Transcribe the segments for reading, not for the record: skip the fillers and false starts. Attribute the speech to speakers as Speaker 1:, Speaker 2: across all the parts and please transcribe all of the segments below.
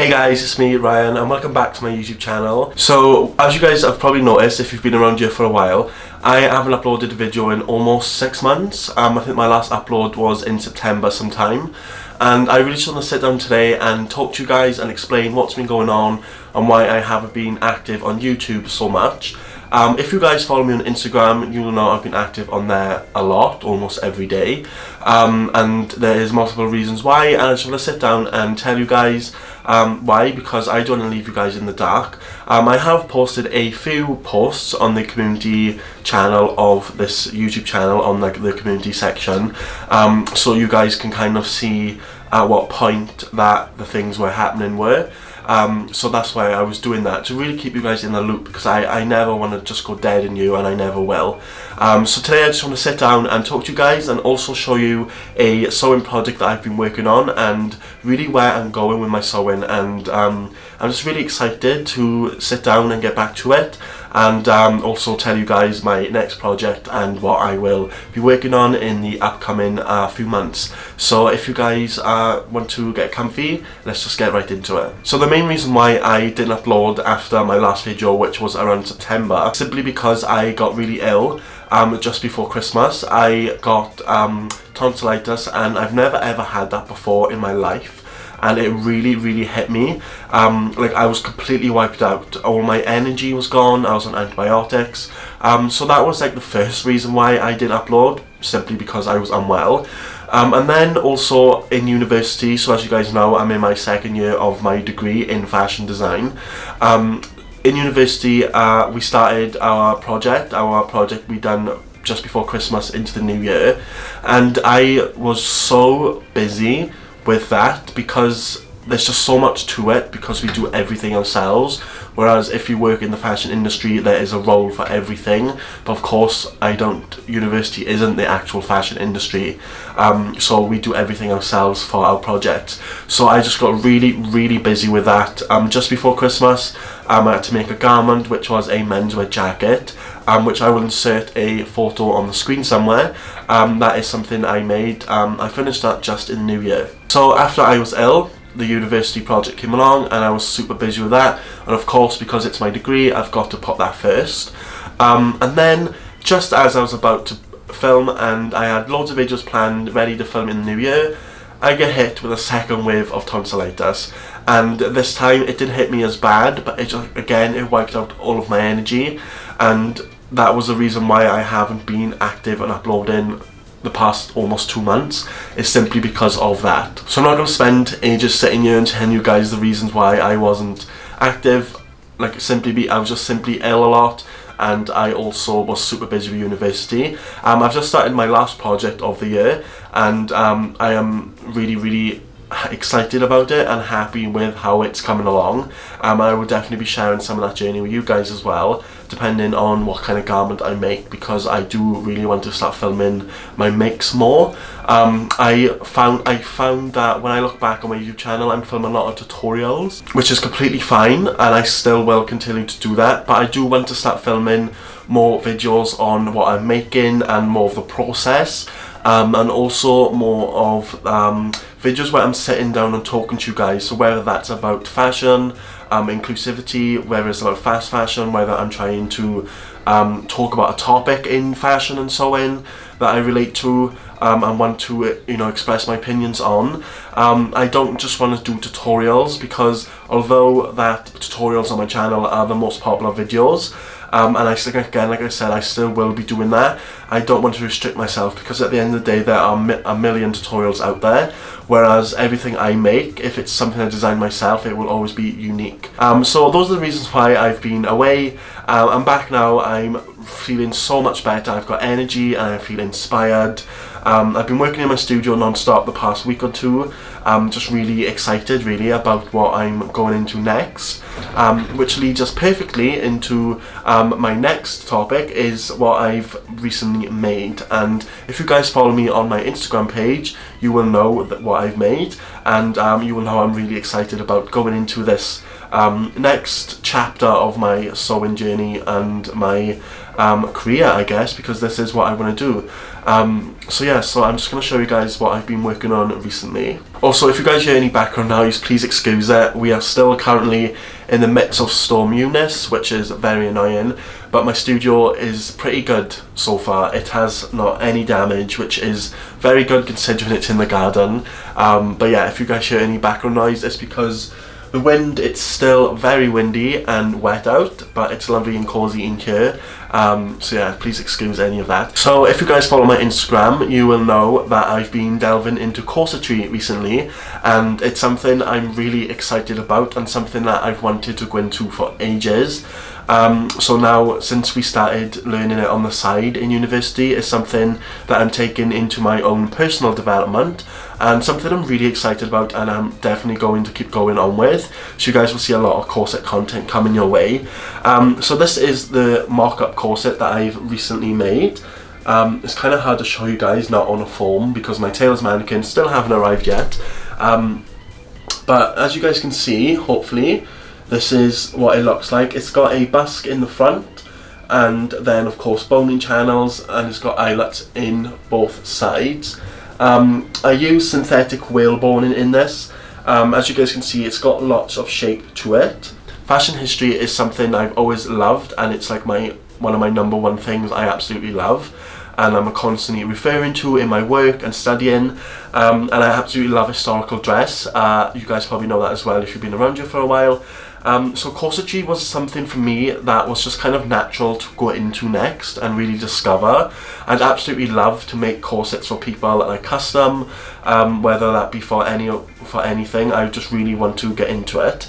Speaker 1: Hey guys, it's me, Ryan, and welcome back to my YouTube channel. So, as you guys have probably noticed, if you've been around here for a while, I haven't uploaded a video in almost 6 months. I think my last upload was in September sometime. And I really just want to sit down today and talk to you guys and explain what's been going on and why I haven't been active on YouTube so much. If you guys follow me on Instagram, you'll know I've been active on there a lot, almost every day. And there is multiple reasons why, and I just want to sit down and tell you guys why, because I don't want to leave you guys in the dark. I have posted a few posts on the community channel of this YouTube channel, on like the community section, so you guys can kind of see at what point that the things were happening were. So that's why I was doing that, to really keep you guys in the loop, because I never want to just go dead in you, and I never will. So today I just want to sit down and talk to you guys and also show you a sewing project that I've been working on and really where I'm going with my sewing, and I'm just really excited to sit down and get back to it, and also tell you guys my next project and what I will be working on in the upcoming few months. So if you guys want to get comfy, let's just get right into it. So the main reason why I didn't upload after my last video, which was around September, simply because I got really ill just before Christmas. I got tonsillitis, and I've never ever had that before in my life. And it really hit me. Like, I was completely wiped out. All my energy was gone. I was on antibiotics. So that was like the first reason why I didn't upload, simply because I was unwell. And then also in university, so as you guys know, I'm in my second year of my degree in fashion design. In university, we started our project we done just before Christmas into the new year. And I was so busy with that because there's just so much to it, because we do everything ourselves, whereas if you work in the fashion industry there is a role for everything. But of course university isn't the actual fashion industry, so we do everything ourselves for our projects. So I just got really busy with that. Just before Christmas I had to make a garment, which was a menswear jacket, which I will insert a photo on the screen somewhere. That is something I made. I finished that just in the new year. So after I was ill, the university project came along, and I was super busy with that. And of course, because it's my degree, I've got to put that first. And then, just as I was about to film, and I had loads of videos planned, ready to film in the new year, I get hit with a second wave of tonsillitis. And this time, it didn't hit me as bad, but it wiped out all of my energy. And that was the reason why I haven't been active and uploading the past almost 2 months, is simply because of that. So I'm not going to spend ages sitting here and telling you guys the reasons why I wasn't active. I was just simply ill a lot, and I also was super busy with university. I've just started my last project of the year, and I am really excited about it and happy with how it's coming along. I will definitely be sharing some of that journey with you guys as well, depending on what kind of garment I make, because I do really want to start filming my makes more. I found that when I look back on my YouTube channel, I'm filming a lot of tutorials, which is completely fine, and I still will continue to do that, but I do want to start filming more videos on what I'm making and more of the process, and also more of videos where I'm sitting down and talking to you guys. So whether that's about fashion, inclusivity, whether it's about fast fashion, whether I'm trying to talk about a topic in fashion and sewing that I relate to and want to express my opinions on. I don't just want to do tutorials, because although that tutorials on my channel are the most popular videos, and like I said, I still will be doing that. I don't want to restrict myself, because at the end of the day there are a million tutorials out there, whereas everything I make, if it's something I design myself, it will always be unique. So those are the reasons why I've been away. I'm back now. I'm feeling so much better. I've got energy and I feel inspired. I've been working in my studio non-stop the past week or two. Just really excited about what I'm going into next, which leads us perfectly into my next topic, is what I've recently made. And if you guys follow me on my Instagram page, you will know what I've made, and you will know I'm really excited about going into this next chapter of my sewing journey and my career, I guess, because this is what I want to do. So I'm just going to show you guys what I've been working on recently. Also, if you guys hear any background noise, please excuse it. We are still currently in the midst of Storm Eunice, which is very annoying, but my studio is pretty good so far. It has not any damage, which is very good considering it's in the garden. But yeah, if you guys hear any background noise, it's because the wind, it's still very windy and wet out, but it's lovely and cozy in here. So yeah, please excuse any of that. So if you guys follow my Instagram, you will know that I've been delving into corsetry recently, and it's something I'm really excited about and something that I've wanted to go into for ages. So now, since we started learning it on the side in university, it's something that I'm taking into my own personal development, and something I'm really excited about, and I'm definitely going to keep going on with. So you guys will see a lot of corset content coming your way. So this is the mock-up corset that I've recently made. It's kind of hard to show you guys not on a foam because my tailor's mannequins still haven't arrived yet. But as you guys can see, hopefully, this is what it looks like. It's got a busk in the front, and then of course boning channels, and it's got eyelets in both sides. I use synthetic whaleboning in this. As you guys can see, it's got lots of shape to it. Fashion history is something I've always loved, and it's like one of my number one things I absolutely love, and I'm constantly referring to in my work and studying, and I absolutely love historical dress. You guys probably know that as well if you've been around here for a while. So corsetry was something for me that was just kind of natural to go into next and really discover. I'd absolutely love to make corsets for people that I custom, whether that be for anything. I just really want to get into it.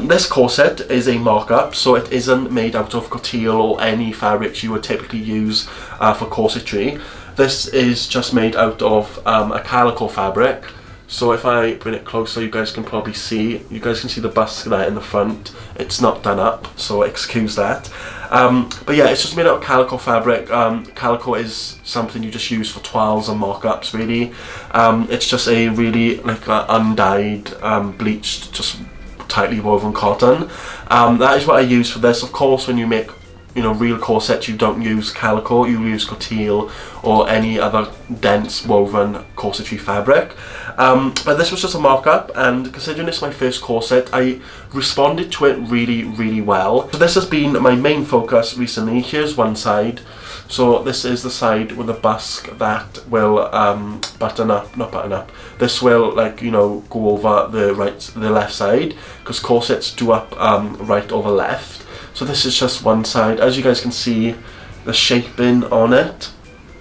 Speaker 1: This corset is a mock-up, so it isn't made out of couture or any fabrics you would typically use for corsetry. This is just made out of a calico fabric. So if I bring it closer, you guys can probably see. You guys can see the busk there in the front. It's not done up, so excuse that. But yeah, it's just made out of calico fabric. Calico is something you just use for toiles and mock-ups, really. It's just a really undyed, bleached, just tightly woven cotton. That is what I use for this. Of course, when you make real corsets, you don't use calico, you use couture or any other dense woven corsetry fabric. But this was just a mock-up, and considering it's my first corset, I responded to it really, really well. So this has been my main focus recently. Here's one side. So this is the side with the busk that will not button up. This will go over the left side, because corsets do up right over left. So this is just one side. As you guys can see, the shaping on it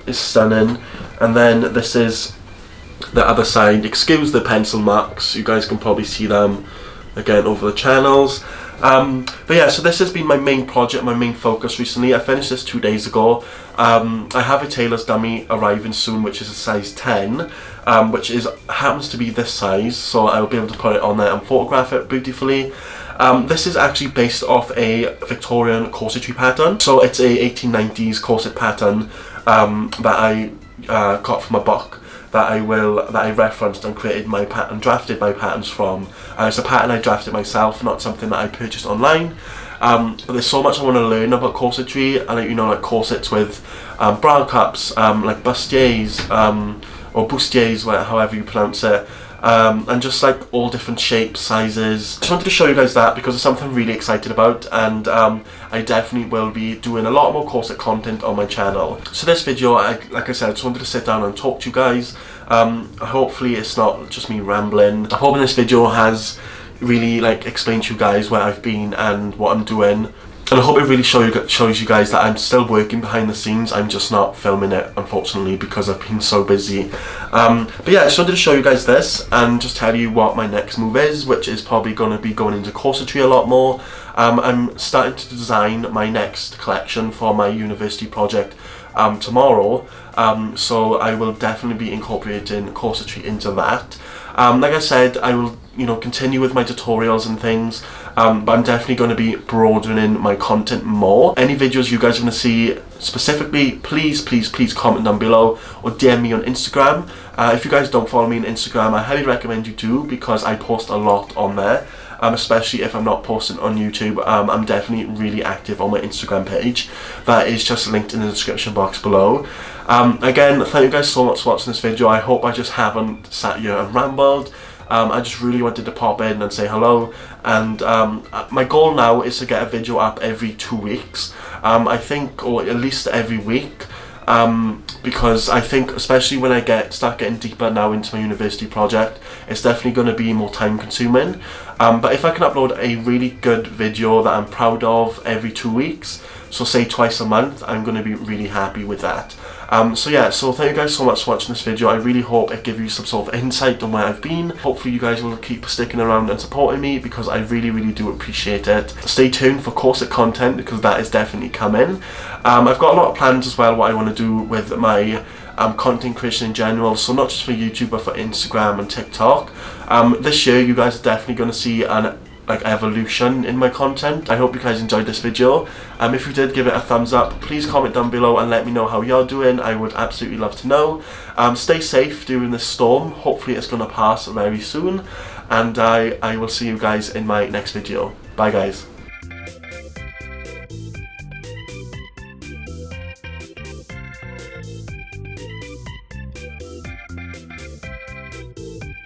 Speaker 1: is stunning. And then this is the other side. Excuse the pencil marks, you guys can probably see them again over the channels. But yeah, so this has been my main project, my main focus recently. I finished this 2 days ago. I have a tailor's dummy arriving soon, which is a size 10, which happens to be this size, so I'll be able to put it on there and photograph it beautifully. This is actually based off a Victorian corsetry pattern, so it's a 1890s corset pattern that I got from a book that I referenced and created my pattern, drafted my patterns from. It's a pattern I drafted myself, not something that I purchased online. But there's so much I want to learn about corsetry, and like corsets with bra cups, like bustiers or bustiers, however you pronounce it. And just like all different shapes, sizes. Just wanted to show you guys that because it's something I'm really excited about, and I definitely will be doing a lot more corset content on my channel. So this video, like I said, I just wanted to sit down and talk to you guys. Hopefully it's not just me rambling. I'm hoping this video has really explained to you guys where I've been and what I'm doing. And I hope it really shows you guys that I'm still working behind the scenes. I'm just not filming it, unfortunately, because I've been so busy. But yeah, I just wanted to show you guys this and just tell you what my next move is, which is probably going to be going into corsetry a lot more. I'm starting to design my next collection for my university project tomorrow. So I will definitely be incorporating corsetry into that. Like I said, I will continue with my tutorials and things, but I'm definitely going to be broadening my content more. Any videos you guys want to see specifically, please comment down below or DM me on Instagram. If you guys don't follow me on Instagram, I highly recommend you do, because I post a lot on there. especially if I'm not posting on YouTube. I'm definitely really active on my Instagram page. That is just linked in the description box below. Again, thank you guys so much for watching this video. I hope I just haven't sat here and rambled. I just really wanted to pop in and say hello, and my goal now is to get a video up every 2 weeks, I think, or at least every week, because I think, especially when I start getting deeper now into my university project, it's definitely going to be more time consuming, but if I can upload a really good video that I'm proud of every 2 weeks, so say twice a month, I'm going to be really happy with that. So yeah, so thank you guys so much for watching this video. I really hope it gives you some sort of insight on where I've been. Hopefully you guys will keep sticking around and supporting me, because I really do appreciate it. Stay tuned for corset content, because that is definitely coming. I've got a lot of plans as well, what I want to do with my content creation in general, so not just for YouTube but for Instagram and TikTok. This year you guys are definitely going to see an evolution in my content. I hope you guys enjoyed this video. If you did, give it a thumbs up. Please comment down below and let me know how you're doing. I would absolutely love to know. Stay safe during this storm. Hopefully it's going to pass very soon, and I will see you guys in my next video. Bye guys.